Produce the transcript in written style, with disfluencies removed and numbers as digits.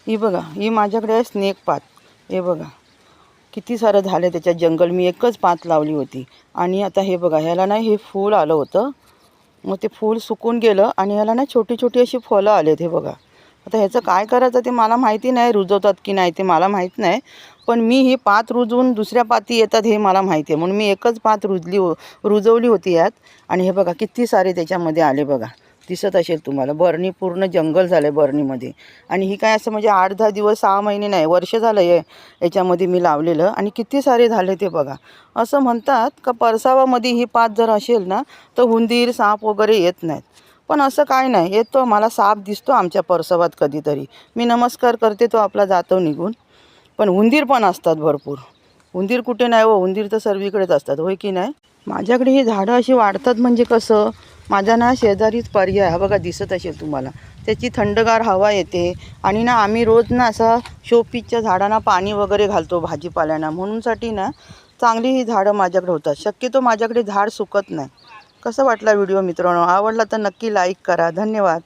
ही बघा, ही माझ्याकडे आहे स्नेक पात. हे बघा किती सारं झालं त्याच्यात जंगल. मी एकच पात लावली होती आणि आता हे बघा, ह्याला ना हे फूल आलं होतं. मग ते फूल सुकून गेलं आणि ह्याला ना छोटी छोटी अशी फळं आलेत. हे बघा, आता ह्याचं काय करायचं ते मला माहिती नाही, रुजवतात की नाही ते मला माहीत नाही. पण मी ही पात रुजवून दुसऱ्या पाती येतात हे मला माहिती आहे, म्हणून मी एकच पात रुजवली होती यात. आणि हे बघा किती सारे त्याच्यामध्ये आले बघा, दिसत असेल तुम्हाला. बरणी पूर्ण जंगल झालं आहे बरणीमध्ये. आणि ही काय असं म्हणजे 8-10 दिवस 6 महिने नाही, वर्ष झालं आहे याच्यामध्ये मी लावलेलं. आणि किती सारे झाले ते बघा. असं म्हणतात का परसावामध्ये ही पात जर असेल ना तर उंदीर साप वगैरे येत नाहीत. पण असं काय नाही, येतो. मला साप दिसतो आमच्या परसवात कधीतरी. मी नमस्कार करते, तो आपला जातो निघून. पण उंदीर पण असतात भरपूर. उंदीर कुठे नाही हो, उंदीर तर सर्वीकडेच असतात, होय की नाही. माझ्याकडे ही झाडं अशी वाढतात म्हणजे कसं, माझ्या ना शेजारीच पर्याय हा बघा, दिसत असेल तुम्हाला. त्याची थंडगार हवा येते. आणि ना आम्ही रोज ना असं शोपीसच्या झाडांना पाणी वगैरे घालतो भाजीपाल्यांना, म्हणूनसाठी ना चांगली ही झाडं माझ्याकडे होतात. शक्यतो माझ्याकडे झाड सुकत नाही. कसं वाटला व्हिडिओ मित्रांनो? आवडला तर नक्की लाईक करा. धन्यवाद.